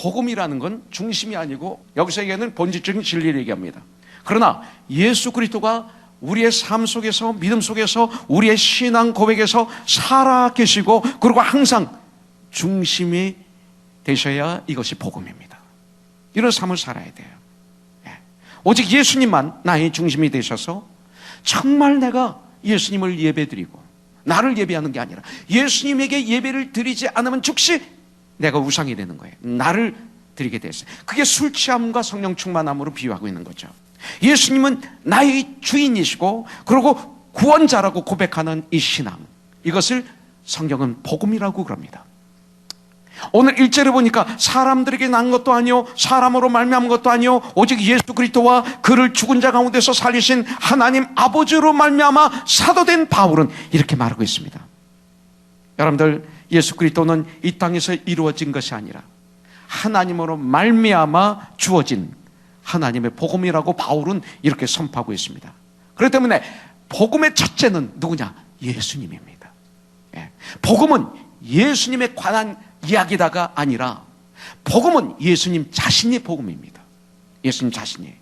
복음이라는 건 중심이 아니고 여기서 얘기하는 본질적인 진리를 얘기합니다. 그러나 예수 그리스도가 우리의 삶 속에서, 믿음 속에서, 우리의 신앙 고백에서 살아 계시고, 그리고 항상 중심이 되셔야 이것이 복음입니다. 이런 삶을 살아야 돼요. 오직 예수님만 나의 중심이 되셔서 정말 내가 예수님을 예배드리고, 나를 예배하는 게 아니라 예수님에게 예배를 드리지 않으면 즉시 내가 우상이 되는 거예요. 나를 드리게 됐어요. 그게 술 취함과 성령 충만함으로 비유하고 있는 거죠. 예수님은 나의 주인이시고 그리고 구원자라고 고백하는 이 신앙, 이것을 성경은 복음이라고 그럽니다. 오늘 1절에 보니까 사람들에게 난 것도 아니요 사람으로 말미암은 것도 아니요 오직 예수 그리스도와 그를 죽은 자 가운데서 살리신 하나님 아버지로 말미암아 사도된 바울은 이렇게 말하고 있습니다. 여러분들, 예수 그리스도는 이 땅에서 이루어진 것이 아니라 하나님으로 말미암아 주어진 하나님의 복음이라고 바울은 이렇게 선포하고 있습니다. 그렇기 때문에 복음의 첫째는 누구냐? 예수님입니다. 복음은 예수님에 관한 이야기다가 아니라 복음은 예수님 자신이 복음입니다. 예수님 자신이.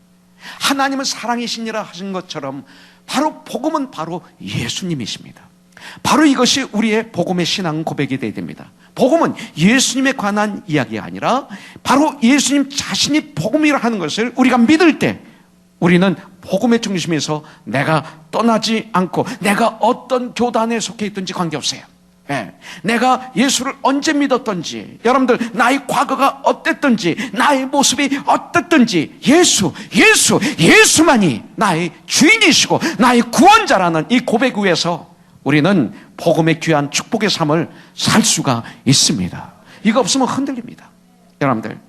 하나님은 사랑이시니라 하신 것처럼 바로 복음은 바로 예수님이십니다. 바로 이것이 우리의 복음의 신앙 고백이 되어야 됩니다. 복음은 예수님에 관한 이야기가 아니라 바로 예수님 자신이 복음이라 하는 것을 우리가 믿을 때 우리는 복음의 중심에서 내가 떠나지 않고 내가 어떤 교단에 속해 있든지 관계없어요. 내가 예수를 언제 믿었던지, 여러분들 나의 과거가 어땠든지, 나의 모습이 어땠든지 예수만이 나의 주인이시고 나의 구원자라는 이 고백 위에서 우리는 복음의 귀한 축복의 삶을 살 수가 있습니다. 이거 없으면 흔들립니다. 여러분들,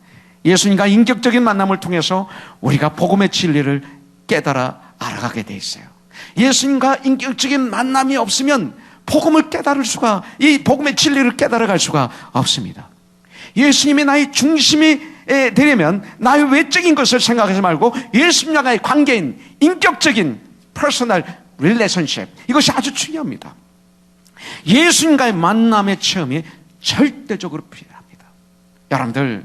예수님과 인격적인 만남을 통해서 우리가 복음의 진리를 깨달아 알아가게 돼 있어요. 예수님과 인격적인 만남이 없으면 복음을 깨달을 수가, 이 복음의 진리를 깨달아갈 수가 없습니다. 예수님이 나의 중심이 되려면 나의 외적인 것을 생각하지 말고 예수님과의 관계인 인격적인 퍼스널 릴레이션십, 이것이 아주 중요합니다. 예수님과의 만남의 체험이 절대적으로 필요합니다. 여러분들,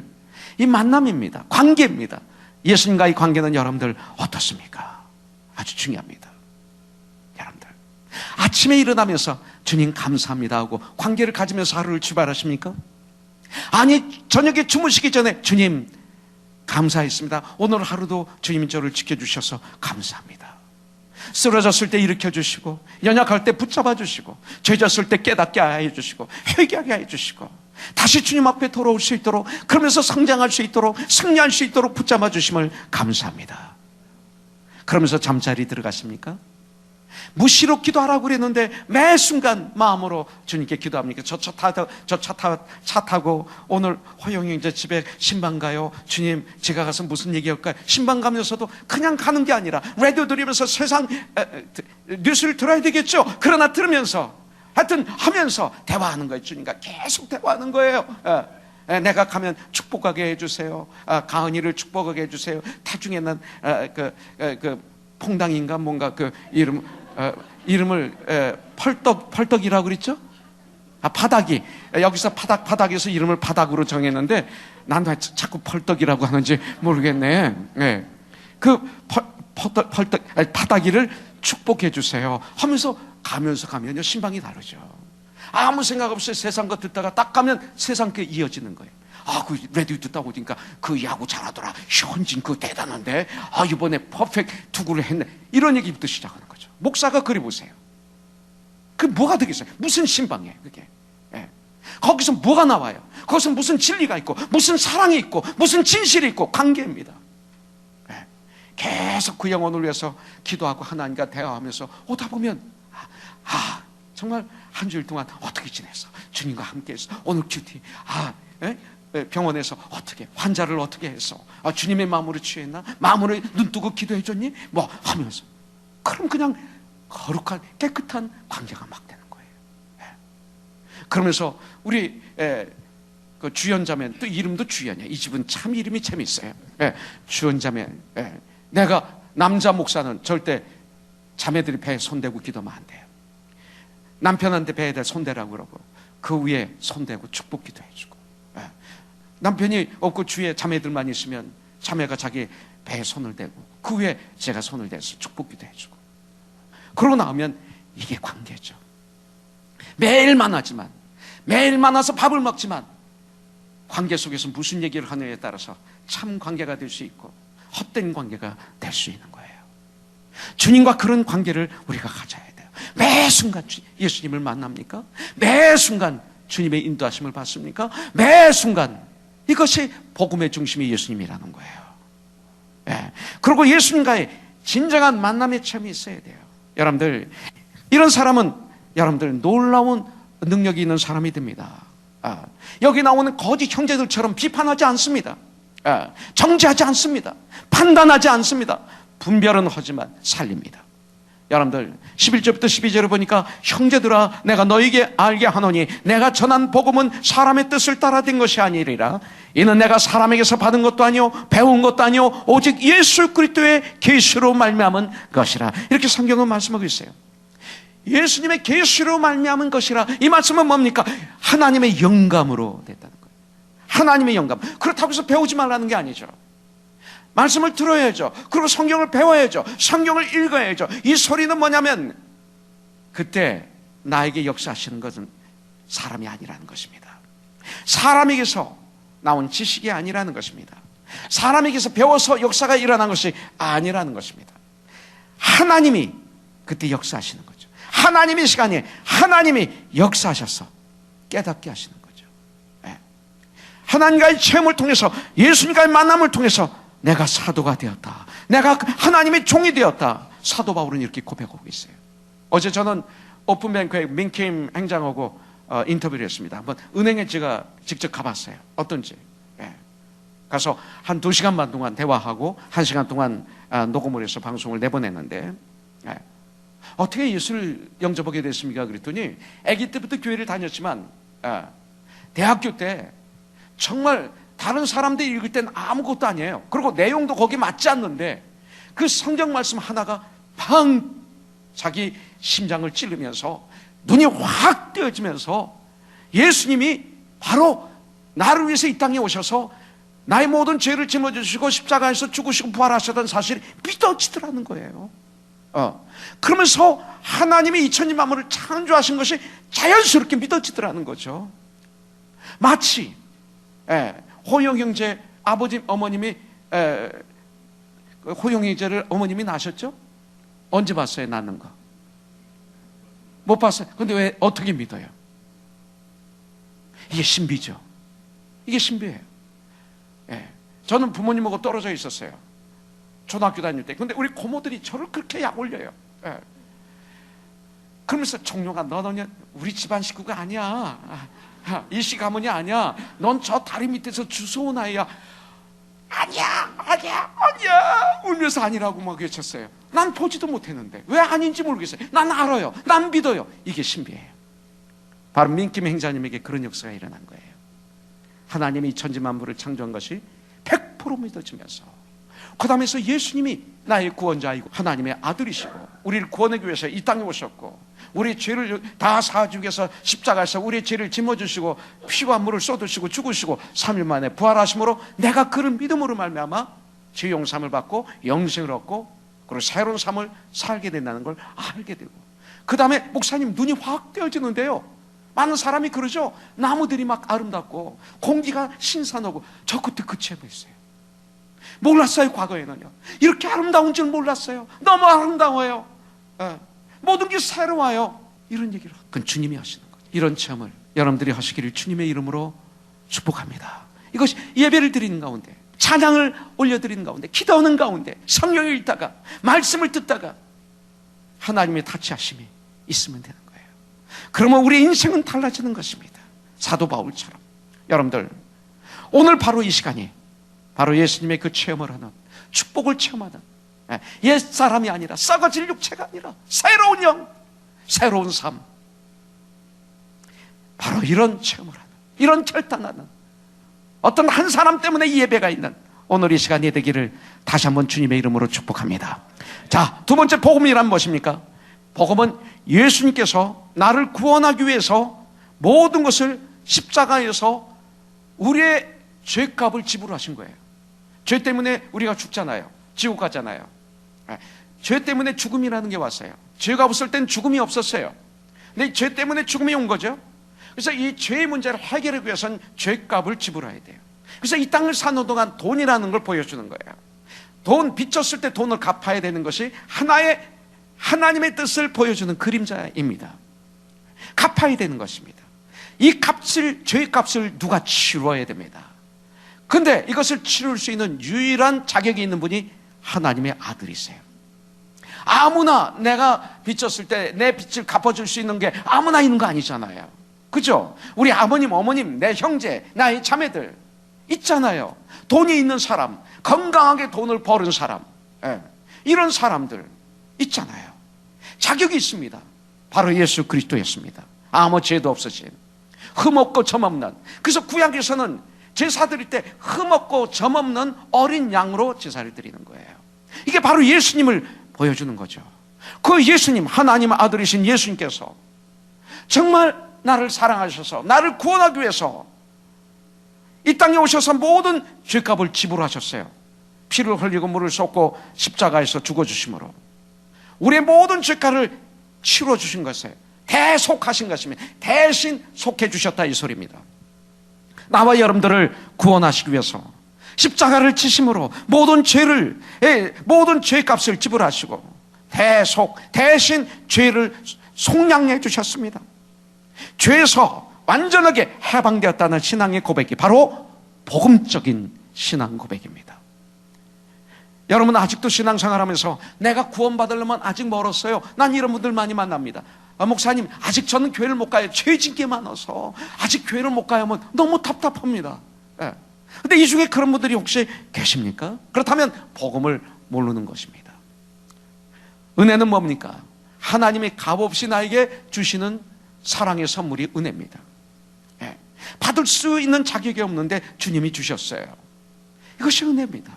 이 만남입니다. 관계입니다. 예수님과의 관계는 여러분들 어떻습니까? 아주 중요합니다. 여러분들, 아침에 일어나면서 주님 감사합니다 하고 관계를 가지면서 하루를 출발하십니까? 아니, 저녁에 주무시기 전에 주님 감사했습니다. 오늘 하루도 주님이 저를 지켜주셔서 감사합니다. 쓰러졌을 때 일으켜주시고, 연약할 때 붙잡아주시고, 죄졌을 때 깨닫게 해주시고, 회개하게 해주시고, 다시 주님 앞에 돌아올 수 있도록, 그러면서 성장할 수 있도록, 승리할 수 있도록 붙잡아주심을 감사합니다. 그러면서 잠자리 들어가십니까? 무시로 기도하라고 그랬는데 매 순간 마음으로 주님께 기도합니까? 차 타고 오늘 허영이 이제 집에 신방 가요. 주님, 제가 가서 무슨 얘기할까요? 신방 가면서도 그냥 가는 게 아니라 라디오 들으면서 세상 뉴스를 들어야 되겠죠. 그러나 들으면서 하여튼 하면서 대화하는 거예요. 주님과 계속 대화하는 거예요. 내가 가면 축복하게 해주세요. 가은이를 축복하게 해주세요. 타중에는 퐁당인가 뭔가 그 이름을 펄떡이라고 그랬죠? 파닥이. 여기서 파닥에서 이름을 파닥으로 정했는데 난 왜 자꾸 펄떡이라고 하는지 모르겠네. 그 파닥이를 축복해 주세요 하면서 가면요 신방이 다르죠. 아무 생각 없이 세상 거 듣다가 딱 가면 세상 게 이어지는 거예요. 그 라디오 듣다 보니까 그 야구 잘하더라. 현진 그거 대단한데. 이번에 퍼펙트 투구를 했네. 이런 얘기부터 시작하는 거죠. 목사가 그리 보세요. 그 뭐가 되겠어요? 무슨 신방이에요, 그게. 거기서 뭐가 나와요? 거기서 무슨 진리가 있고, 무슨 사랑이 있고, 무슨 진실이 있고, 관계입니다. 계속 그 영혼을 위해서 기도하고 하나님과 대화하면서 오다 보면, 정말 한 주일 동안 어떻게 지냈어? 주님과 함께 했어. 오늘 큐티. 병원에서 어떻게, 환자를 어떻게 했어? 주님의 마음으로 취했나? 마음으로 눈 뜨고 기도해 줬니? 뭐 하면서. 그럼 그냥 거룩한 깨끗한 관계가 막 되는 거예요. 그러면서 우리 그 주연자매, 또 이름도 주연이야. 이 집은 참 이름이 재밌어요. 주연자매. 내가 남자 목사는 절대 자매들이 배에 손대고 기도하면 안 돼요. 남편한테 배에다 손대라고 그러고 그 위에 손대고 축복 기도해 주고, 남편이 없고 주위에 자매들만 있으면 자매가 자기 배에 손을 대고 그 위에 제가 손을 대서 축복기도 해주고, 그러고 나오면 이게 관계죠. 매일 만나지만, 매일 만나서 밥을 먹지만 관계 속에서 무슨 얘기를 하느냐에 따라서 참 관계가 될 수 있고 헛된 관계가 될 수 있는 거예요. 주님과 그런 관계를 우리가 가져야 돼요. 매 순간 예수님을 만납니까? 매 순간 주님의 인도하심을 받습니까? 매 순간 이것이 복음의 중심이 예수님이라는 거예요. 예. 그리고 예수님과의 진정한 만남의 체험이 있어야 돼요. 여러분들, 이런 사람은 여러분들 놀라운 능력이 있는 사람이 됩니다. 여기 나오는 거짓 형제들처럼 비판하지 않습니다. 정죄하지 않습니다. 판단하지 않습니다. 분별은 하지만 살립니다. 여러분들 11절부터 12절을 보니까 형제들아 내가 너에게 알게 하노니 내가 전한 복음은 사람의 뜻을 따라 된 것이 아니리라. 이는 내가 사람에게서 받은 것도 아니요 배운 것도 아니요 오직 예수 그리스도의 계시로 말미암은 것이라. 이렇게 성경은 말씀하고 있어요. 예수님의 계시로 말미암은 것이라. 이 말씀은 뭡니까? 하나님의 영감으로 됐다는 거예요. 하나님의 영감. 그렇다고 해서 배우지 말라는 게 아니죠. 말씀을 들어야죠. 그리고 성경을 배워야죠. 성경을 읽어야죠. 이 소리는 뭐냐면 그때 나에게 역사하시는 것은 사람이 아니라는 것입니다. 사람에게서 나온 지식이 아니라는 것입니다. 사람에게서 배워서 역사가 일어난 것이 아니라는 것입니다. 하나님이 그때 역사하시는 거죠. 하나님의 시간에 하나님이 역사하셔서 깨닫게 하시는 거죠. 하나님과의 체험을 통해서, 예수님과의 만남을 통해서 내가 사도가 되었다, 내가 하나님의 종이 되었다. 사도 바울은 이렇게 고백하고 있어요. 어제 저는 오픈뱅크의 민킴 행장하고 인터뷰를 했습니다. 한번 은행에 제가 직접 가봤어요. 어떤지. 가서 한 2시간 반 동안 대화하고 1시간 동안 녹음을 해서 방송을 내보냈는데, 어떻게 예수를 영접하게 됐습니까? 그랬더니 아기 때부터 교회를 다녔지만 대학교 때 정말 다른 사람들이 읽을 땐 아무것도 아니에요. 그리고 내용도 거기 맞지 않는데 그 성경 말씀 하나가 팡 자기 심장을 찌르면서 눈이 확 뜨여지면서 예수님이 바로 나를 위해서 이 땅에 오셔서 나의 모든 죄를 짊어지시고 십자가에서 죽으시고 부활하셨다는 사실이 믿어지더라는 거예요. 그러면서 하나님이 2000년 만물을 창조하신 것이 자연스럽게 믿어지더라는 거죠. 마치 호영 형제 아버지 어머님이 호영 형제를 어머님이 낳으셨죠? 언제 봤어요? 낳는 거 못 봤어요. 근데 왜 어떻게 믿어요? 이게 신비죠. 이게 신비예요. 저는 부모님하고 떨어져 있었어요. 초등학교 다닐 때. 근데 우리 고모들이 저를 그렇게 약 올려요. 그러면서 종료가 너는 우리 집안 식구가 아니야. 일시 가문이 아니야. 넌 저 다리 밑에서 주워온 아이야. 아니야. 울면서 아니라고 막 외쳤어요. 난 보지도 못했는데 왜 아닌지 모르겠어요. 난 알아요. 난 믿어요. 이게 신비예요. 바로 민김 행자님에게 그런 역사가 일어난 거예요. 하나님이 천지 만물을 창조한 것이 100% 믿어지면서, 그 다음에서 예수님이 나의 구원자이고 하나님의 아들이시고 우리를 구원하기 위해서 이 땅에 오셨고 우리의 죄를 다 사하기 위해서 십자가에서 우리의 죄를 짊어지시고 피와 물을 쏟으시고 죽으시고 3일 만에 부활하심으로 내가 그를 믿음으로 말미암아 죄 용서함을 받고 영생을 얻고 그리고 새로운 삶을 살게 된다는 걸 알게 되고, 그 다음에 목사님 눈이 확 뜨여지는데요. 많은 사람이 그러죠. 나무들이 막 아름답고 공기가 신선하고. 저 그때 그 체험했어요. 몰랐어요. 과거에는요 이렇게 아름다운 줄 몰랐어요. 너무 아름다워요. 모든 게 새로워요. 이런 얘기를 그건 주님이 하시는 거예요. 이런 체험을 여러분들이 하시기를 주님의 이름으로 축복합니다. 이것이 예배를 드리는 가운데, 찬양을 올려드리는 가운데, 기도하는 가운데, 성령을 읽다가 말씀을 듣다가 하나님의 타치하심이 있으면 되는 거예요. 그러면 우리의 인생은 달라지는 것입니다. 사도 바울처럼. 여러분들 오늘 바로 이 시간이 바로 예수님의 그 체험을 하는, 축복을 체험하는, 옛사람이 아니라 썩어질 육체가 아니라 새로운 영, 새로운 삶, 바로 이런 체험을 하는, 이런 결단하는 어떤 한 사람 때문에 이 예배가 있는 오늘 이 시간이 되기를 다시 한번 주님의 이름으로 축복합니다. 자, 두 번째 복음이란 무엇입니까? 복음은 예수님께서 나를 구원하기 위해서 모든 것을 십자가에서 우리의 죄값을 지불하신 거예요. 죄 때문에 우리가 죽잖아요. 지옥 가잖아요. 죄 때문에 죽음이라는 게 왔어요. 죄가 없을 땐 죽음이 없었어요. 근데 죄 때문에 죽음이 온 거죠. 그래서 이 죄의 문제를 해결하기 위해서는 죄값을 지불해야 돼요. 그래서 이 땅을 사는 동안 돈이라는 걸 보여주는 거예요. 돈, 빚졌을 때 돈을 갚아야 되는 것이 하나님의 뜻을 보여주는 그림자입니다. 갚아야 되는 것입니다. 이 값을, 죄의 값을 누가 치러야 됩니다. 근데 이것을 치를 수 있는 유일한 자격이 있는 분이 하나님의 아들이세요. 아무나 내가 빚졌을 때 내 빚을 갚아줄 수 있는 게 아무나 있는 거 아니잖아요. 그죠? 우리 아버님, 어머님, 내 형제, 나의 자매들 있잖아요. 돈이 있는 사람, 건강하게 돈을 버는 사람, 이런 사람들 있잖아요. 자격이 있습니다. 바로 예수 그리스도였습니다. 아무 죄도 없으신, 흠없고 점없는. 그래서 구약에서는 제사 드릴 때 흠없고 점없는 어린 양으로 제사를 드리는 거예요. 이게 바로 예수님을 보여주는 거죠. 그 예수님, 하나님 아들이신 예수님께서 정말 나를 사랑하셔서 나를 구원하기 위해서 이 땅에 오셔서 모든 죄값을 지불하셨어요. 피를 흘리고 물을 쏟고 십자가에서 죽어주심으로 우리의 모든 죄값을 치러주신 것이에요. 대속하신 것입니다. 대신 속해 주셨다 이 소리입니다. 나와 여러분들을 구원하시기 위해서 십자가를 치심으로 모든 죄값을 지불하시고 대신 죄를 속량해 주셨습니다. 죄에서 완전하게 해방되었다는 신앙의 고백이 바로 복음적인 신앙 고백입니다. 여러분 아직도 신앙생활하면서 내가 구원받으려면 아직 멀었어요. 난 이런 분들 많이 만납니다. 목사님 아직 저는 교회를 못 가요. 죄진 게 많아서 아직 교회를 못 가요 하면 너무 답답합니다. 근데 이 중에 그런 분들이 혹시 계십니까? 그렇다면 복음을 모르는 것입니다. 은혜는 뭡니까? 하나님이 값없이 나에게 주시는 사랑의 선물이 은혜입니다. 받을 수 있는 자격이 없는데 주님이 주셨어요. 이것이 은혜입니다.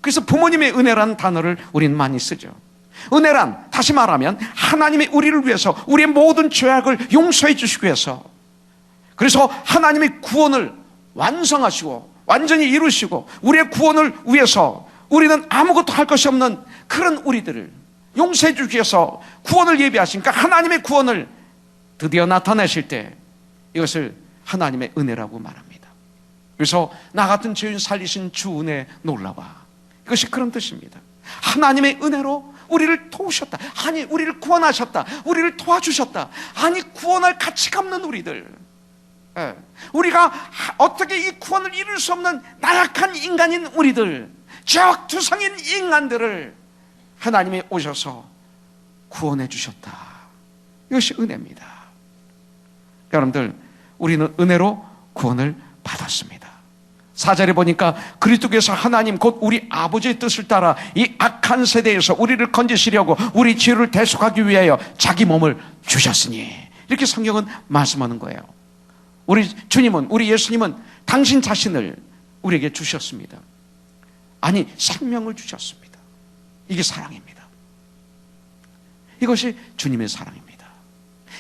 그래서 부모님의 은혜라는 단어를 우리는 많이 쓰죠. 은혜란 다시 말하면 하나님이 우리를 위해서 우리의 모든 죄악을 용서해 주시기 위해서, 그래서 하나님이 구원을 완성하시고 완전히 이루시고 우리의 구원을 위해서 우리는 아무것도 할 것이 없는 그런 우리들을 용서해 주기 위해서 구원을 예비하시니까 하나님의 구원을 드디어 나타내실 때 이것을 하나님의 은혜라고 말합니다. 그래서 나 같은 죄인 살리신 주 은혜 놀라와, 이것이 그런 뜻입니다. 하나님의 은혜로 우리를 도우셨다. 아니 우리를 구원하셨다. 우리를 도와주셨다. 아니 구원할 가치가 없는 우리들, 우리가 어떻게 이 구원을 이룰 수 없는 나약한 인간인 우리들, 죄악투성인 인간들을 하나님이 오셔서 구원해 주셨다. 이것이 은혜입니다. 여러분들 우리는 은혜로 구원을 받았습니다. 4절에 보니까 그리스도께서 하나님 곧 우리 아버지의 뜻을 따라 이 악한 세대에서 우리를 건지시려고 우리 죄를 대속하기 위하여 자기 몸을 주셨으니, 이렇게 성경은 말씀하는 거예요. 우리 주님은, 우리 예수님은 당신 자신을 우리에게 주셨습니다. 아니 생명을 주셨습니다. 이게 사랑입니다. 이것이 주님의 사랑입니다.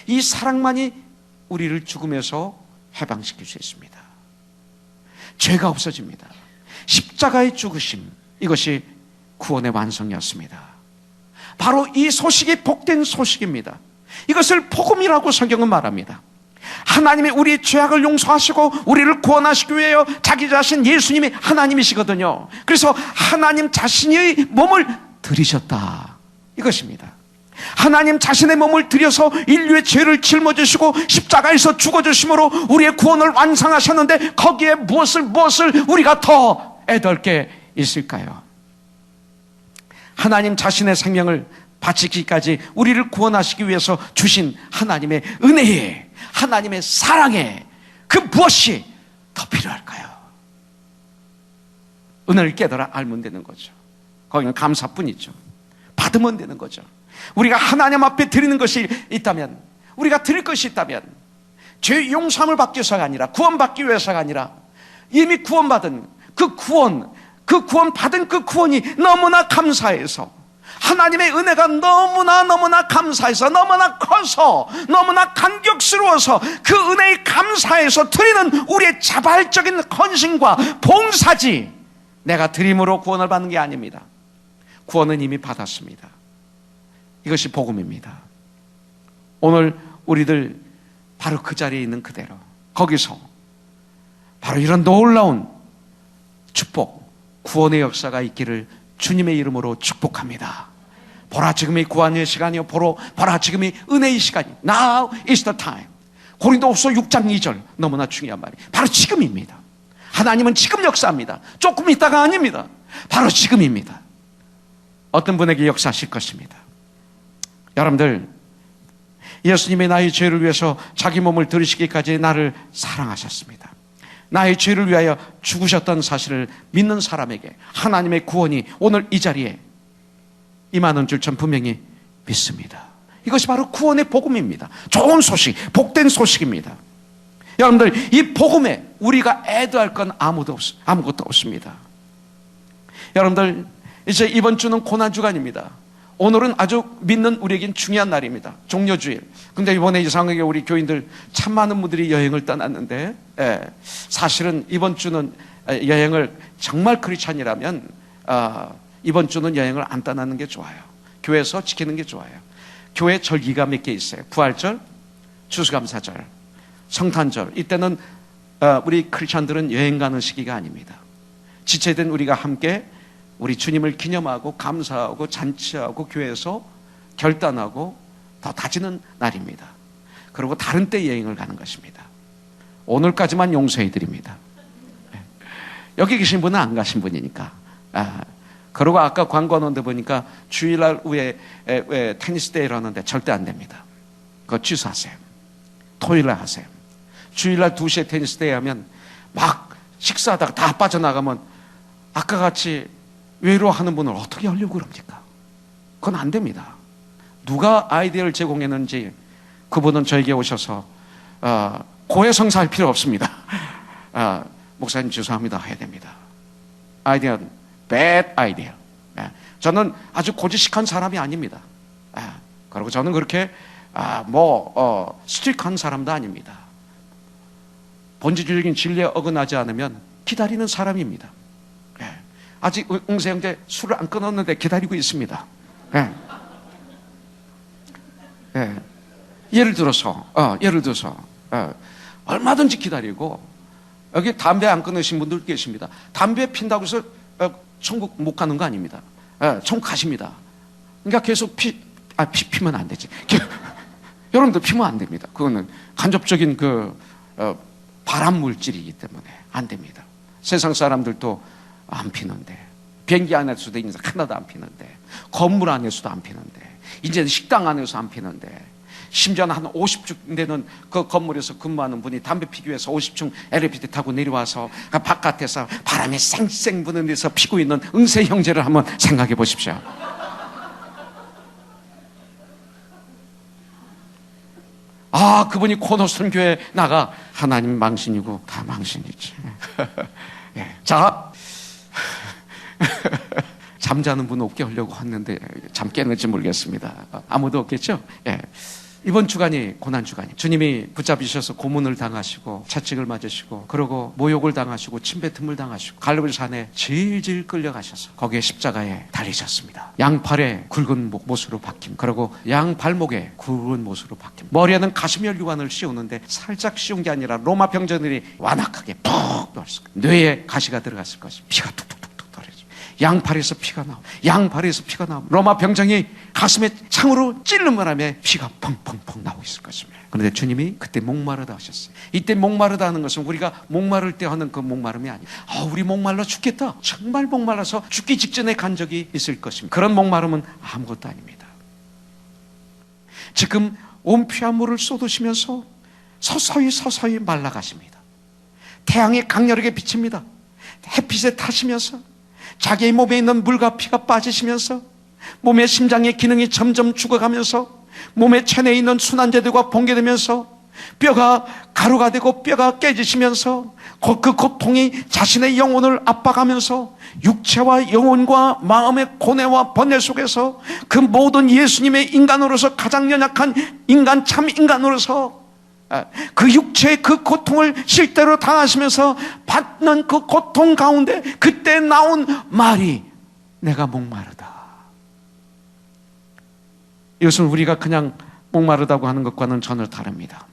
이 사랑만이 우리를 죽음에서 해방시킬 수 있습니다. 죄가 없어집니다. 십자가의 죽으심, 이것이 구원의 완성이었습니다. 바로 이 소식이 복된 소식입니다. 이것을 복음이라고 성경은 말합니다. 하나님이 우리의 죄악을 용서하시고 우리를 구원하시기 위하여 자기 자신 예수님이 하나님이시거든요. 그래서 하나님 자신의 몸을 들이셨다, 이것입니다. 하나님 자신의 몸을 들여서 인류의 죄를 짊어지시고 십자가에서 죽어주심으로 우리의 구원을 완성하셨는데 거기에 무엇을 우리가 더 애들 게 있을까요? 하나님 자신의 생명을 바치기까지 우리를 구원하시기 위해서 주신 하나님의 은혜에, 하나님의 사랑에 그 무엇이 더 필요할까요? 은혜를 깨달아 알면 되는 거죠. 거기는 감사뿐이죠. 받으면 되는 거죠. 우리가 하나님 앞에 드리는 것이 있다면, 우리가 드릴 것이 있다면 죄 용서함을 받기 위해서가 아니라, 구원받기 위해서가 아니라 이미 구원받은 그 구원 받은 그 구원이 너무나 감사해서 하나님의 은혜가 너무나 감사해서, 너무나 커서, 너무나 감격스러워서 그 은혜에 감사해서 드리는 우리의 자발적인 헌신과 봉사지, 내가 드림으로 구원을 받는 게 아닙니다. 구원은 이미 받았습니다. 이것이 복음입니다. 오늘 우리들 바로 그 자리에 있는 그대로, 거기서 바로 이런 놀라운 축복, 구원의 역사가 있기를 주님의 이름으로 축복합니다. 보라, 지금이 구원의 시간이요, 보라, 지금이 은혜의 시간이요. Now is the time. 고린도후서 6장 2절, 너무나 중요한 말이에요. 바로 지금입니다. 하나님은 지금 역사합니다. 조금 있다가 아닙니다. 바로 지금입니다. 어떤 분에게 역사하실 것입니다. 여러분들, 예수님이 나의 죄를 위해서 자기 몸을 들이시기까지 나를 사랑하셨습니다. 나의 죄를 위하여 죽으셨던 사실을 믿는 사람에게 하나님의 구원이 오늘 이 자리에 임하는 줄 전 분명히 믿습니다. 이것이 바로 구원의 복음입니다. 좋은 소식, 복된 소식입니다. 여러분들, 이 복음에 우리가 애도할 건 아무것도 없습니다. 여러분들, 이제 이번 주는 고난주간입니다. 오늘은 아주 믿는 우리에겐 중요한 날입니다. 종려주일. 근데 이번에 이상하게 우리 교인들 참 많은 분들이 여행을 떠났는데, 사실은 이번 주는 여행을 정말 크리스찬이라면 이번 주는 여행을 안 떠나는 게 좋아요. 교회에서 지키는 게 좋아요. 교회 절기가 몇 개 있어요. 부활절, 추수감사절, 성탄절. 이때는 우리 크리스찬들은 여행 가는 시기가 아닙니다. 지체된 우리가 함께 우리 주님을 기념하고 감사하고 잔치하고 교회에서 결단하고 더 다지는 날입니다. 그리고 다른 때 여행을 가는 것입니다. 오늘까지만 용서해 드립니다. 여기 계신 분은 안 가신 분이니까. 그리고 아까 광고하는데 보니까 주일날 후에 테니스 대회를 하는데 절대 안 됩니다. 그거 취소하세요. 토요일날 하세요. 주일날 2시에 테니스 대회 하면 막 식사하다가 다 빠져나가면 아까 같이 외로워하는 분을 어떻게 하려고 그럽니까? 그건 안 됩니다. 누가 아이디어를 제공했는지 그분은 저에게 오셔서 고해성사할 필요 없습니다. 목사님 죄송합니다 해야 됩니다. 아이디어는 bad idea. 저는 아주 고지식한 사람이 아닙니다. 그리고 저는 그렇게 스트릭한 사람도 아닙니다. 본질적인 진리에 어긋나지 않으면 기다리는 사람입니다. 아직 응세 형제 술을 안 끊었는데 기다리고 있습니다. 예를 들어서 얼마든지 기다리고, 여기 담배 안 끊으신 분들 계십니다. 담배 핀다고 해서 천국 못 가는 거 아닙니다. 천국 가십니다. 그러니까 계속 피면 안 되지. 여러분들 피면 안 됩니다. 그거는 간접적인 발암 물질이기 때문에 안 됩니다. 세상 사람들도 안 피는데, 비행기 안에서도 이제 하나도 안 피는데, 건물 안에서도 안 피는데, 이제 식당 안에서 안 피는데, 심지어는 한 50층 되는 그 건물에서 근무하는 분이 담배 피기 위해서 50층 엘리베이터 타고 내려와서 바깥에서 바람이 쌩쌩 부는 데서 피고 있는 응세 형제를 한번 생각해 보십시오. 그분이 코너스턴 교회에 나가, 하나님 망신이고 다 망신이지. 자, 잠자는 분 없게 하려고 했는데 잠 깨는지 모르겠습니다. 아무도 없겠죠? 이번 주간이 고난주간이에요. 주님이 붙잡으셔서 고문을 당하시고 채찍을 맞으시고, 그리고 모욕을 당하시고 침뱉음을 당하시고 갈보리 산에 질질 끌려가셔서 거기에 십자가에 달리셨습니다. 양팔에 굵은 못으로 박힘, 그리고 양발목에 굵은 못으로 박힘, 머리에는 가시멸 유관을 씌우는데 살짝 씌운 게 아니라 로마 병정들이 완악하게 푹 넣었을 거예요. 뇌에 가시가 들어갔을 것입니다. 피가 툭툭툭툭 떨어지고, 양팔에서 피가 나오고 로마 병정이 가슴에 창으로 찔른 바람에 피가 펑펑펑 나오고 있을 것입니다. 그런데 주님이 그때 목마르다 하셨어요. 이때 목마르다 하는 것은 우리가 목마를 때 하는 그 목마름이 아니에요. 우리 목말라 죽겠다, 정말 목말라서 죽기 직전에 간 적이 있을 것입니다. 그런 목마름은 아무것도 아닙니다. 지금 온 피와 물을 쏟으시면서 서서히 말라가십니다. 태양이 강렬하게 비칩니다. 햇빛에 타시면서 자기의 몸에 있는 물과 피가 빠지시면서 몸의 심장의 기능이 점점 죽어가면서 몸의 체내에 있는 순환제들과 붕괴되면서 뼈가 가루가 되고 뼈가 깨지시면서 그 고통이 자신의 영혼을 압박하면서 육체와 영혼과 마음의 고뇌와 번뇌 속에서 그 모든 예수님의 인간으로서 가장 연약한 인간, 참 인간으로서 그 육체의 그 고통을 실제로 당하시면서 받는 그 고통 가운데 그때 나온 말이 내가 목마르다. 이것은 우리가 그냥 목마르다고 하는 것과는 전혀 다릅니다.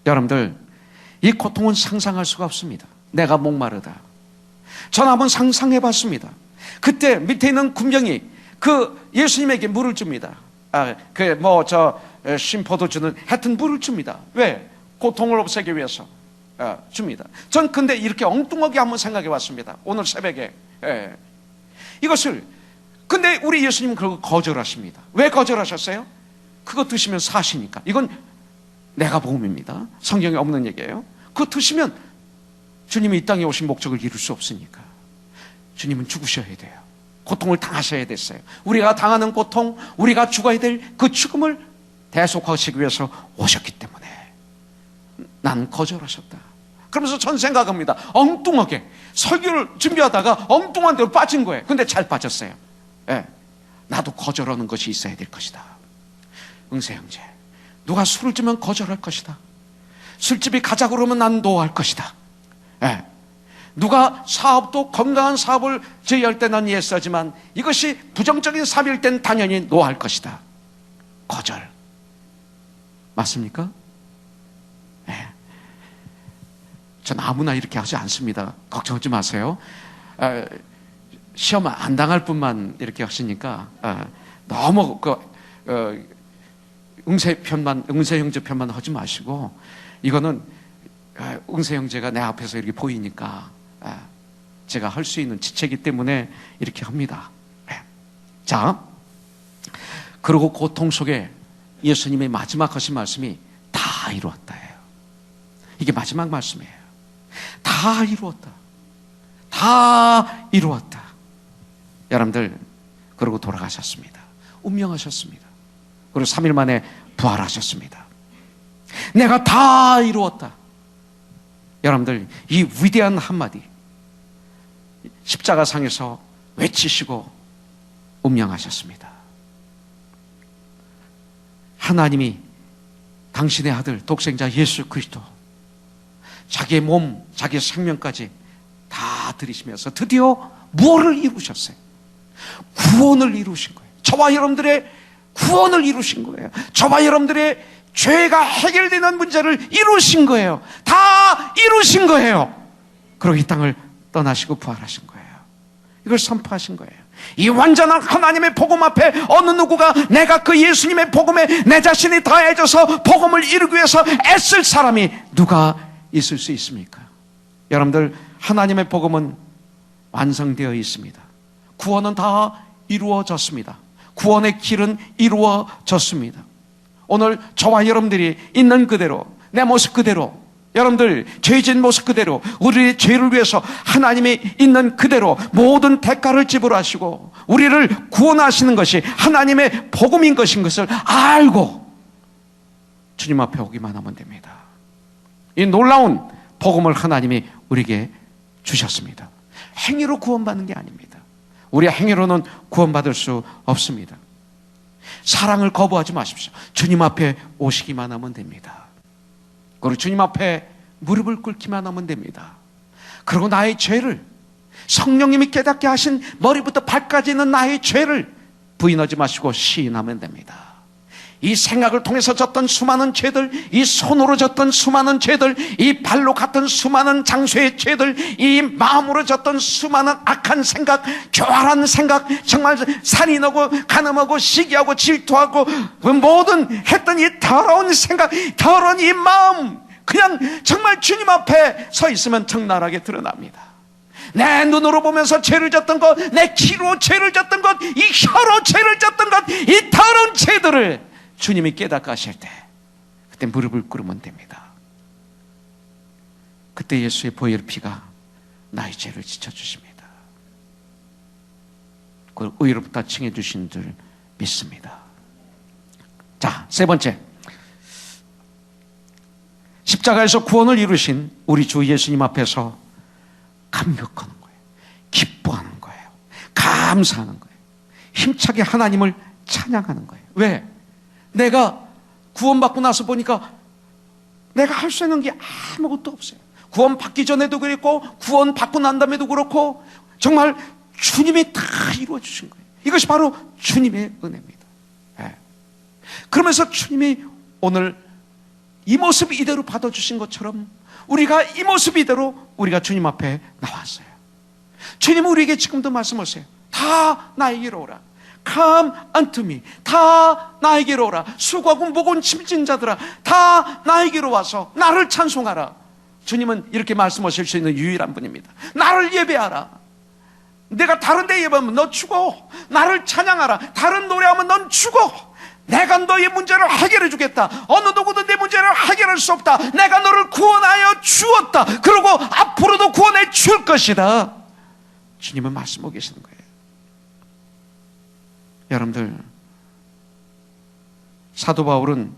여러분들, 이 고통은 상상할 수가 없습니다. 내가 목마르다. 저는 한번 상상해 봤습니다. 그때 밑에 있는 군병이 그 예수님에게 물을 줍니다. 심포도 주는 하여튼 물을 줍니다. 왜? 고통을 없애기 위해서 줍니다. 전 근데 이렇게 엉뚱하게 한번 생각해 봤습니다. 오늘 새벽에. 이것을, 근데 우리 예수님은 그걸 거절하십니다. 왜 거절하셨어요? 그거 드시면 사시니까. 이건 내가 복음입니다. 성경에 없는 얘기예요. 그거 드시면 주님이 이 땅에 오신 목적을 이룰 수 없으니까. 주님은 죽으셔야 돼요. 고통을 당하셔야 됐어요. 우리가 당하는 고통, 우리가 죽어야 될 그 죽음을 대속하시기 위해서 오셨기 때문에 난 거절하셨다. 그러면서 전 생각합니다. 엉뚱하게 설교를 준비하다가 엉뚱한 데로 빠진 거예요. 근데 잘 빠졌어요. 나도 거절하는 것이 있어야 될 것이다. 응세 형제, 누가 술을 주면 거절할 것이다. 술집이 가자고 그러면 난 노할 것이다. 누가 사업도 건강한 사업을 제의할 때 난 예스하지만 이것이 부정적인 사업일 땐 당연히 노할 것이다. 거절. 맞습니까? 전 아무나 이렇게 하지 않습니다. 걱정하지 마세요. 시험 안 당할 뿐만 이렇게 하시니까 너무 응세 형제 편만 하지 마시고, 이거는 응세 형제가 내 앞에서 이렇게 보이니까 제가 할 수 있는 지체이기 때문에 이렇게 합니다. 자, 그리고 고통 속에 예수님의 마지막 하신 말씀이 다 이루었다예요. 이게 마지막 말씀이에요. 다 이루었다. 다 이루었다. 여러분들, 그러고 돌아가셨습니다. 운명하셨습니다. 그리고 3일 만에 부활하셨습니다. 내가 다 이루었다. 여러분들, 이 위대한 한마디 십자가상에서 외치시고 운명하셨습니다. 하나님이 당신의 아들 독생자 예수 그리스도 자기의 몸, 자기의 생명까지 다 들이시면서 드디어 무엇을 이루셨어요? 구원을 이루신 거예요. 저와 여러분들의 구원을 이루신 거예요. 저와 여러분들의 죄가 해결되는 문제를 이루신 거예요. 다 이루신 거예요. 그리고 이 땅을 떠나시고 부활하신 거예요. 이걸 선포하신 거예요. 이 완전한 하나님의 복음 앞에 어느 누구가 내가 그 예수님의 복음에 내 자신이 다해져서 복음을 이루기 위해서 애쓸 사람이 누가 있을 수 있습니까? 여러분들, 하나님의 복음은 완성되어 있습니다. 구원은 다 이루어졌습니다. 구원의 길은 이루어졌습니다. 오늘 저와 여러분들이 있는 그대로, 내 모습 그대로, 여러분들 죄진 모습 그대로 우리의 죄를 위해서 하나님이 있는 그대로 모든 대가를 지불하시고 우리를 구원하시는 것이 하나님의 복음인 것인 것을 알고 주님 앞에 오기만 하면 됩니다. 이 놀라운 복음을 하나님이 우리에게 주셨습니다. 행위로 구원받는 게 아닙니다. 우리의 행위로는 구원받을 수 없습니다. 사랑을 거부하지 마십시오. 주님 앞에 오시기만 하면 됩니다. 그리고 주님 앞에 무릎을 꿇기만 하면 됩니다. 그리고 나의 죄를, 성령님이 깨닫게 하신 머리부터 발까지 있는 나의 죄를 부인하지 마시고 시인하면 됩니다. 이 생각을 통해서 졌던 수많은 죄들, 이 손으로 졌던 수많은 죄들, 이 발로 갔던 수많은 장소의 죄들, 이 마음으로 졌던 수많은 악한 생각, 교활한 생각, 정말 살인하고 간음하고 시기하고 질투하고 모든 했던 이 더러운 생각, 더러운 이 마음, 그냥 정말 주님 앞에 서 있으면 적나라하게 드러납니다. 내 눈으로 보면서 죄를 졌던 것, 내 귀로 죄를 졌던 것, 이 혀로 죄를 졌던 것, 이 더러운 죄들을 주님이 깨닫게 하실 때 그때 무릎을 꿇으면 됩니다. 그때 예수의 보혈 피가 나의 죄를 지쳐주십니다. 그걸 의롭다 칭해 주신 줄 믿습니다. 자, 세 번째, 십자가에서 구원을 이루신 우리 주 예수님 앞에서 감격하는 거예요. 기뻐하는 거예요. 감사하는 거예요. 힘차게 하나님을 찬양하는 거예요. 왜? 내가 구원받고 나서 보니까 내가 할 수 있는 게 아무것도 없어요. 구원받기 전에도 그랬고 구원받고 난 다음에도 그렇고 정말 주님이 다 이루어주신 거예요. 이것이 바로 주님의 은혜입니다. 네. 그러면서 주님이 오늘 이 모습 이대로 받아주신 것처럼 우리가 이 모습 이대로 우리가 주님 앞에 나왔어요. 주님은 우리에게 지금도 말씀하세요. 다 나에게로 오라. Come unto me. 다 나에게로 오라. 수고하고 무거운 짐진 자들아, 다 나에게로 와서 나를 찬송하라. 주님은 이렇게 말씀하실 수 있는 유일한 분입니다. 나를 예배하라. 내가 다른 데 예배하면 너 죽어. 나를 찬양하라. 다른 노래하면 넌 죽어. 내가 너의 문제를 해결해 주겠다. 어느 누구도 내 문제를 해결할 수 없다. 내가 너를 구원하여 주었다. 그리고 앞으로도 구원해 줄 것이다. 주님은 말씀하고 계시는 거예요. 여러분들, 사도 바울은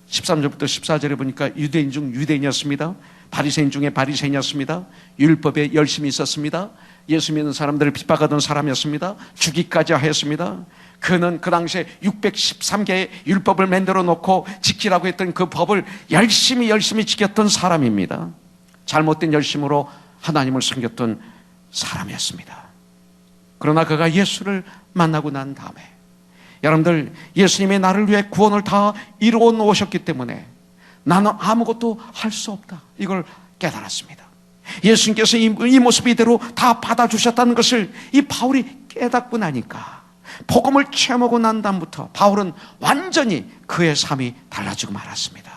13절부터 14절에 보니까 유대인 중 유대인이었습니다. 바리새인 중에 바리새인이었습니다. 율법에 열심히 있었습니다. 예수 믿는 사람들을 핍박하던 사람이었습니다. 죽이까지 하였습니다. 그는 그 당시에 613개의 율법을 만들어 놓고 지키라고 했던 그 법을 열심히 지켰던 사람입니다. 잘못된 열심으로 하나님을 섬겼던 사람이었습니다. 그러나 그가 예수를 만나고 난 다음에, 여러분들, 예수님이 나를 위해 구원을 다 이루어 놓으셨기 때문에 나는 아무것도 할 수 없다, 이걸 깨달았습니다. 예수님께서 이 모습 이대로 다 받아주셨다는 것을 이 바울이 깨닫고 나니까, 복음을 체험하고 난 다음부터 바울은 완전히 그의 삶이 달라지고 말았습니다.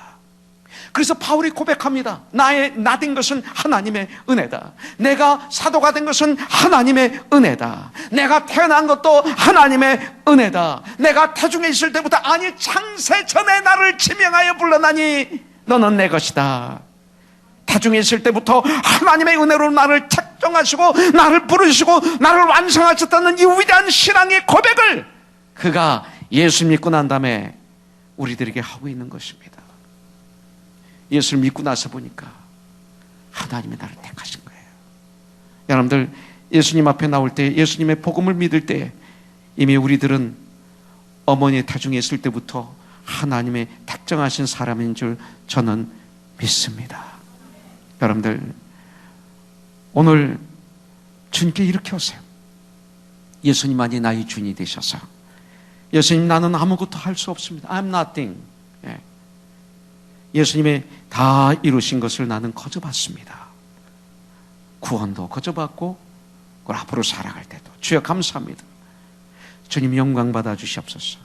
그래서 바울이 고백합니다. 나 된 것은 하나님의 은혜다. 내가 사도가 된 것은 하나님의 은혜다. 내가 태어난 것도 하나님의 은혜다. 내가 태중에 있을 때부터, 아니 창세 전에 나를 지명하여 불러나니 너는 내 것이다. 태중에 있을 때부터 하나님의 은혜로 나를 책정하시고 나를 부르시고 나를 완성하셨다는 이 위대한 신앙의 고백을 그가 예수 믿고 난 다음에 우리들에게 하고 있는 것입니다. 예수를 믿고 나서 보니까 하나님이 나를 택하신 거예요. 여러분들, 예수님 앞에 나올 때, 예수님의 복음을 믿을 때 이미 우리들은 어머니의 태중에 있을 때부터 하나님의 택정하신 사람인 줄 저는 믿습니다. 여러분들, 오늘 주님께 이렇게 오세요. 예수님만이 나의 주인이 되셔서, 예수님, 나는 아무것도 할 수 없습니다. I'm nothing. 예수님의 다 이루신 것을 나는 거저봤습니다. 구원도 거저봤고, 그걸 앞으로 살아갈 때도. 주여 감사합니다. 주님 영광 받아 주시옵소서.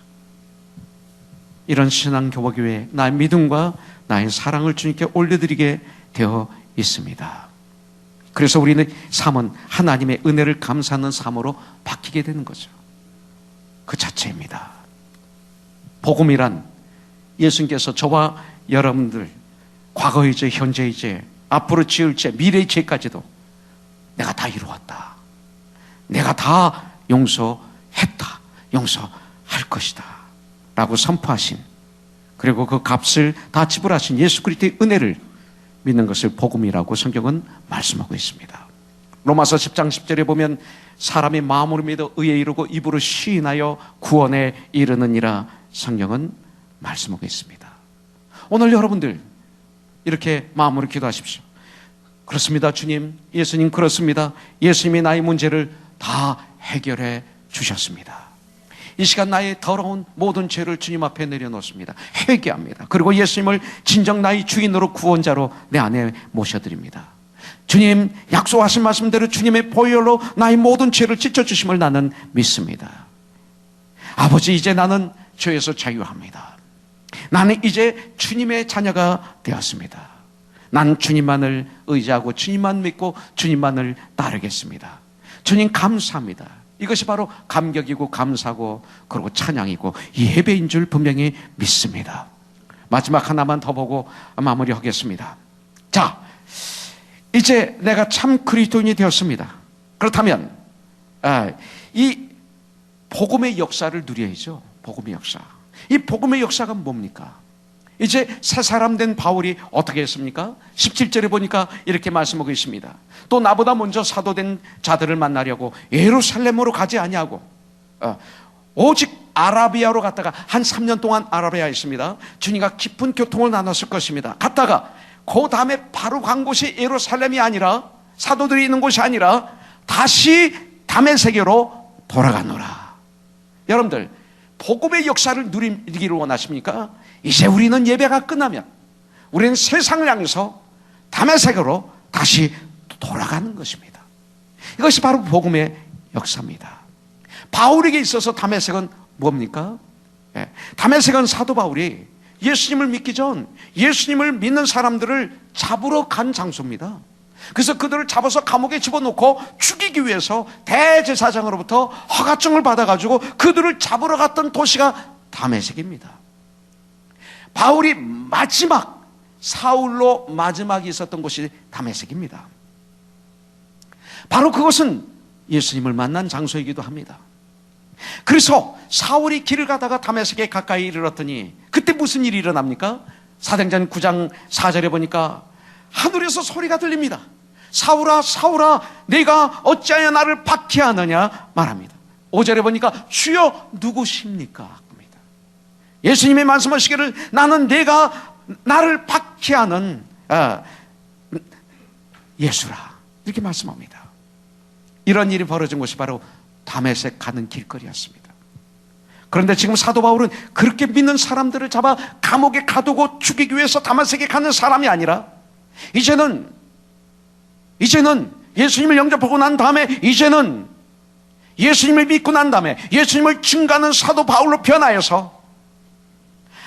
이런 신앙교회에 나의 믿음과 나의 사랑을 주님께 올려드리게 되어 있습니다. 그래서 우리는 삶은 하나님의 은혜를 감사하는 삶으로 바뀌게 되는 거죠. 그 자체입니다. 복음이란 예수님께서 저와 여러분들 과거의 죄, 현재의 죄, 앞으로 지을 죄, 미래의 죄까지도 내가 다 이루었다. 내가 다 용서했다. 용서할 것이다. 라고 선포하신, 그리고 그 값을 다 지불하신 예수 그리스도의 은혜를 믿는 것을 복음이라고 성경은 말씀하고 있습니다. 로마서 10장 10절에 보면 사람이 마음으로 믿어 의에 이르고 입으로 시인하여 구원에 이르느니라 성경은 말씀하고 있습니다. 오늘 여러분들 이렇게 마음으로 기도하십시오. 그렇습니다, 주님. 예수님, 그렇습니다. 예수님이 나의 문제를 다 해결해 주셨습니다. 이 시간 나의 더러운 모든 죄를 주님 앞에 내려놓습니다. 회개합니다. 그리고 예수님을 진정 나의 주인으로 구원자로 내 안에 모셔드립니다. 주님, 약속하신 말씀대로 주님의 보혈로 나의 모든 죄를 찢어주심을 나는 믿습니다. 아버지, 이제 나는 죄에서 자유합니다. 나는 이제 주님의 자녀가 되었습니다. 난 주님만을 의지하고 주님만 믿고 주님만을 따르겠습니다. 주님 감사합니다. 이것이 바로 감격이고 감사고 그리고 찬양이고 예배인 줄 분명히 믿습니다. 마지막 하나만 더 보고 마무리하겠습니다. 자, 이제 내가 참 그리스도인이 되었습니다. 그렇다면 이 복음의 역사를 누려야죠. 복음의 역사. 이 복음의 역사가 뭡니까? 이제 새 사람 된 바울이 어떻게 했습니까? 17절에 보니까 이렇게 말씀하고 있습니다. 또 나보다 먼저 사도된 자들을 만나려고 예루살렘으로 가지 아니하고 오직 아라비아로 갔다가 한 3년 동안 아라비아에 있습니다. 주님과 깊은 교통을 나눴을 것입니다. 갔다가 그 다음에 바로 간 곳이 예루살렘이 아니라, 사도들이 있는 곳이 아니라 다시 다메섹으로 돌아가노라. 여러분들, 복음의 역사를 누리기를 원하십니까? 이제 우리는 예배가 끝나면 우리는 세상을 향해서 다메섹으로 다시 돌아가는 것입니다. 이것이 바로 복음의 역사입니다. 바울에게 있어서 다메섹은 뭡니까? 다메섹은 사도 바울이 예수님을 믿기 전 예수님을 믿는 사람들을 잡으러 간 장소입니다. 그래서 그들을 잡아서 감옥에 집어넣고 죽이기 위해서 대제사장으로부터 허가증을 받아가지고 그들을 잡으러 갔던 도시가 다메섹입니다. 바울이 마지막, 사울로 마지막에 있었던 곳이 다메섹입니다. 바로 그것은 예수님을 만난 장소이기도 합니다. 그래서 사울이 길을 가다가 다메섹에 가까이 이르렀더니 그때 무슨 일이 일어납니까? 사도행전 9장 4절에 보니까 하늘에서 소리가 들립니다. 사울아 사울아 네가 어찌하여 나를 박해하느냐 말합니다. 5절에 보니까 주여 누구십니까? 합니다. 예수님이 말씀하시기를 나는 네가 나를 박해하는 예수라, 이렇게 말씀합니다. 이런 일이 벌어진 곳이 바로 다메섹 가는 길거리였습니다. 그런데 지금 사도 바울은 그렇게 믿는 사람들을 잡아 감옥에 가두고 죽이기 위해서 다메섹에 가는 사람이 아니라 이제는 예수님을 영접하고 난 다음에 이제는 예수님을 믿고 난 다음에 예수님을 증거하는 사도 바울로 변하여서,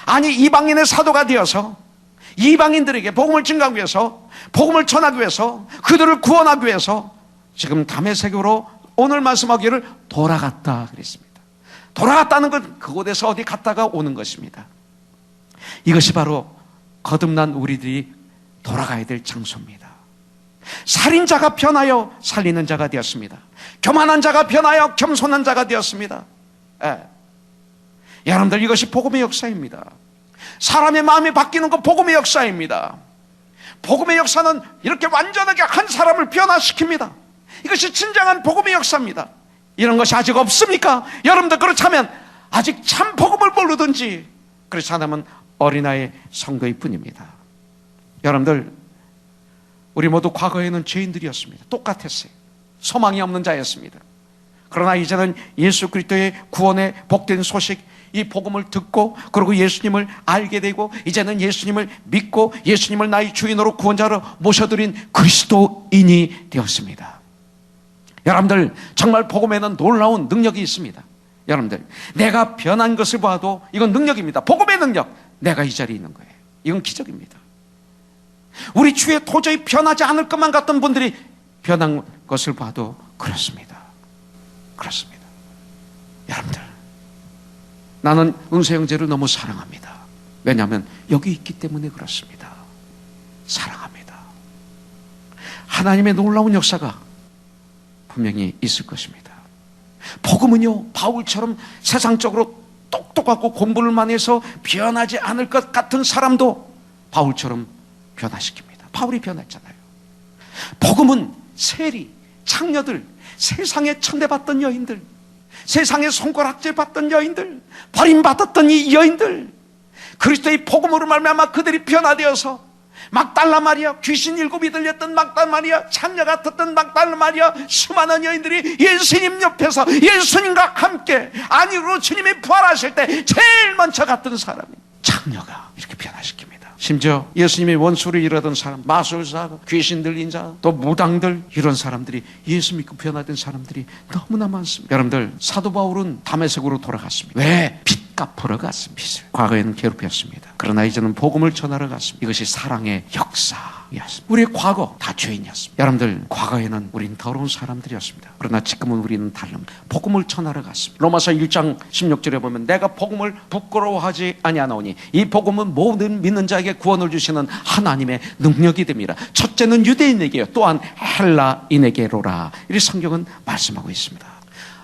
아니 이방인의 사도가 되어서 이방인들에게 복음을 증거하기 위해서, 복음을 전하기 위해서, 그들을 구원하기 위해서 지금 다메섹으로 오늘 말씀하기를 돌아갔다 그랬습니다. 돌아갔다는 건 그곳에서 어디 갔다가 오는 것입니다. 이것이 바로 거듭난 우리들이 돌아가야 될 장소입니다. 살인자가 변하여 살리는 자가 되었습니다. 교만한 자가 변하여 겸손한 자가 되었습니다. 여러분들, 이것이 복음의 역사입니다. 사람의 마음이 바뀌는 것 복음의 역사입니다. 복음의 역사는 이렇게 완전하게 한 사람을 변화시킵니다. 이것이 진정한 복음의 역사입니다. 이런 것이 아직 없습니까? 여러분들, 그렇다면 아직 참 복음을 모르든지, 그렇지 않으면 어린아이의 선거일 뿐입니다. 여러분들, 우리 모두 과거에는 죄인들이었습니다. 똑같았어요. 소망이 없는 자였습니다. 그러나 이제는 예수 그리스도의 구원의 복된 소식, 이 복음을 듣고 그리고 예수님을 알게 되고 이제는 예수님을 믿고 예수님을 나의 주인으로 구원자로 모셔드린 그리스도인이 되었습니다. 여러분들, 정말 복음에는 놀라운 능력이 있습니다. 여러분들, 내가 변한 것을 봐도 이건 능력입니다. 복음의 능력. 내가 이 자리에 있는 거예요. 이건 기적입니다. 우리 주위에 도저히 변하지 않을 것만 같던 분들이 변한 것을 봐도 그렇습니다. 그렇습니다. 여러분들, 나는 은세 형제를 너무 사랑합니다. 왜냐하면 여기 있기 때문에 그렇습니다. 사랑합니다. 하나님의 놀라운 역사가 분명히 있을 것입니다. 복음은요, 바울처럼 세상적으로 똑똑하고 공부를 많이 해서 변하지 않을 것 같은 사람도 바울처럼 변화시킵니다. 바울이 변했잖아요. 복음은 세리, 창녀들, 세상에 천대받던 여인들, 세상에 손가락질 받던 여인들, 버림받았던 이 여인들, 그리스도의 복음으로 말미암아 그들이 변화되어서 막달라 마리아, 귀신 7이 들렸던 막달라 마리아, 창녀 같았던 막달라 마리아, 수많은 여인들이 예수님 옆에서 예수님과 함께, 아니로 주님이 부활하실 때 제일 먼저 갔던 사람이 창녀가 이렇게 변화시킵니다. 심지어 예수님의 원수를 이루던 사람, 마술사, 귀신 들린 자, 또 무당들, 이런 사람들이 예수 믿고 변화된 사람들이 너무나 많습니다. 여러분들, 사도 바울은 다메섹으로 돌아갔습니다. 왜? 빚 갚으러 갔습니다. 빚을. 과거에는 괴롭혔습니다. 그러나 이제는 복음을 전하러 갔습니다. 이것이 사랑의 역사였습니다. 우리의 과거 다 죄인이었습니다. 여러분들, 과거에는 우린 더러운 사람들이었습니다. 그러나 지금은 우리는 다릅니다. 복음을 전하러 갔습니다. 로마서 1장 16절에 보면 내가 복음을 부끄러워하지 아니하노니 이 복음은 모든 믿는 자에게 구원을 주시는 하나님의 능력이 됩니다. 첫째는 유대인에게요, 또한 헬라인에게로라. 이 성경은 말씀하고 있습니다.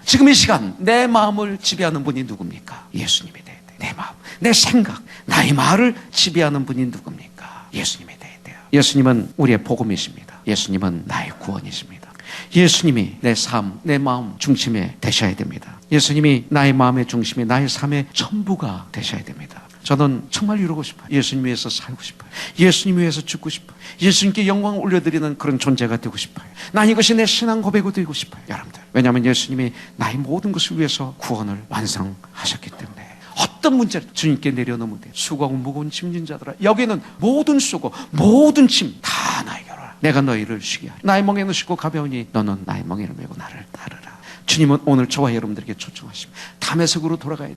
지금 이 시간 내 마음을 지배하는 분이 누굽니까? 예수님이 돼야 돼. 내 마음, 내 생각, 나의 말을 지배하는 분이 누굽니까? 예수님이 되어야 돼요. 예수님은 우리의 복음이십니다. 예수님은 나의 구원이십니다. 예수님이 내 삶, 내 마음 중심에 되셔야 됩니다. 예수님이 나의 마음의 중심에, 나의 삶의 전부가 되셔야 됩니다. 저는 정말 이루고 싶어요. 예수님 위해서 살고 싶어요. 예수님 위해서 죽고 싶어요. 예수님께 영광을 올려드리는 그런 존재가 되고 싶어요. 난 이것이 내 신앙 고백이 되고 싶어요. 여러분들, 왜냐하면 예수님이 나의 모든 것을 위해서 구원을 완성하셨기 때문에 어떤 문제를 주님께 내려놓으면 돼요. 수고하고 무거운 짐진 자들아, 여기는 모든 수고, 모든 짐 다 나에게 오라. 내가 너희를 쉬게 하리. 나의 멍에는 쉽고 가벼우니 너는 나의 멍에를 메고 나를 따르라. 주님은 오늘 저와 여러분들에게 초청하십니다. 담에색으로 돌아가야 돼요.